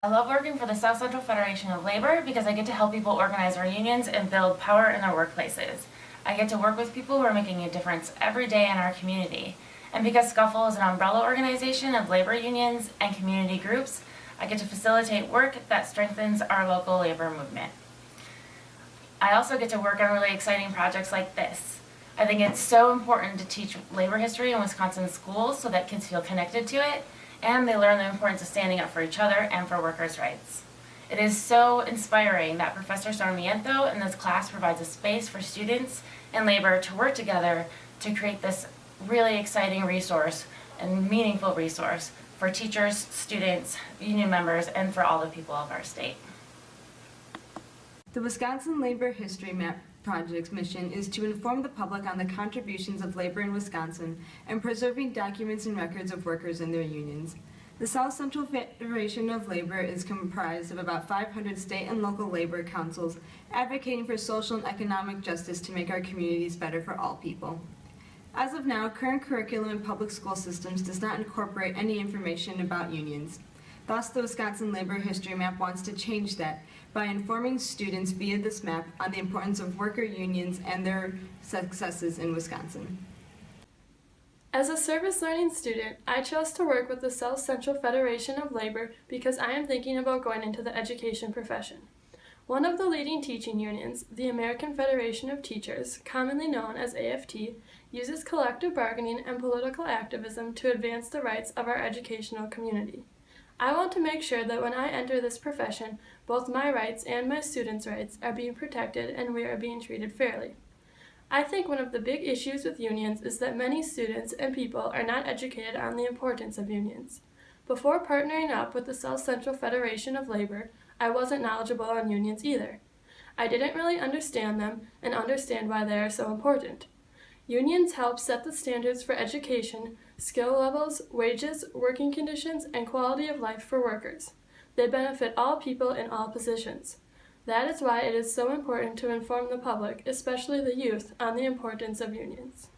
I love working for the South Central Federation of Labor because I get to help people organize our unions and build power in their workplaces. I get to work with people who are making a difference every day in our community. And because Scuffle is an umbrella organization of labor unions and community groups, I get to facilitate work that strengthens our local labor movement. I also get to work on really exciting projects like this. I think it's so important to teach labor history in Wisconsin schools so that kids feel connected to it, and they learn the importance of standing up for each other and for workers' rights. It is so inspiring that Professor Sarmiento in this class provides a space for students and labor to work together to create this really exciting resource and meaningful resource for teachers, students, union members, and for all the people of our state. The Wisconsin Labor History Map Project's mission is to inform the public on the contributions of labor in Wisconsin and preserving documents and records of workers and their unions. The South Central Federation of Labor is comprised of about 500 state and local labor councils advocating for social and economic justice to make our communities better for all people. As of now, current curriculum in public school systems does not incorporate any information about unions. Thus, the Wisconsin Labor History Map wants to change that by informing students via this map on the importance of worker unions and their successes in Wisconsin. As a service learning student, I chose to work with the South Central Federation of Labor because I am thinking about going into the education profession. One of the leading teaching unions, the American Federation of Teachers, commonly known as AFT, uses collective bargaining and political activism to advance the rights of our educational community. I want to make sure that when I enter this profession, both my rights and my students' rights are being protected and we are being treated fairly. I think one of the big issues with unions is that many students and people are not educated on the importance of unions. Before partnering up with the South Central Federation of Labor, I wasn't knowledgeable on unions either. I didn't really understand them and understand why they are so important. Unions help set the standards for education, skill levels, wages, working conditions, and quality of life for workers. They benefit all people in all positions. That is why it is so important to inform the public, especially the youth, on the importance of unions.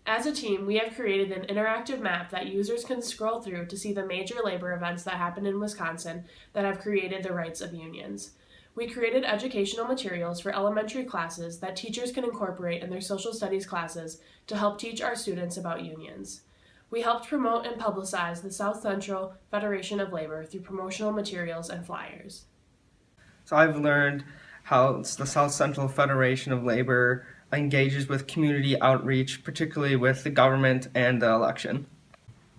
As a team, we have created an interactive map that users can scroll through to see the major labor events that happen in Wisconsin that have created the rights of unions. We created educational materials for elementary classes that teachers can incorporate in their social studies classes to help teach our students about unions. We helped promote and publicize the South Central Federation of Labor through promotional materials and flyers. So I've learned how the South Central Federation of Labor engages with community outreach, particularly with the government and the election.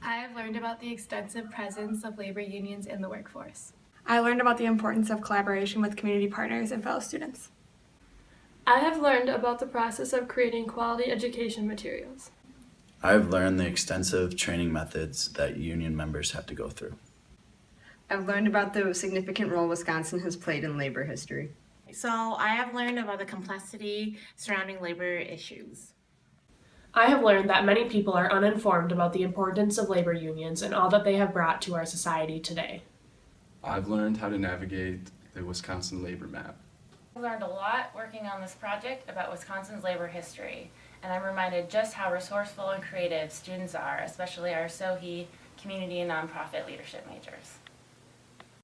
I have learned about the extensive presence of labor unions in the workforce. I learned about the importance of collaboration with community partners and fellow students. I have learned about the process of creating quality education materials. I have learned the extensive training methods that union members have to go through. I've learned about the significant role Wisconsin has played in labor history. So I have learned about the complexity surrounding labor issues. I have learned that many people are uninformed about the importance of labor unions and all that they have brought to our society today. I've learned how to navigate the Wisconsin labor map. I learned a lot working on this project about Wisconsin's labor history, and I'm reminded just how resourceful and creative students are, especially our SOHI community and nonprofit leadership majors.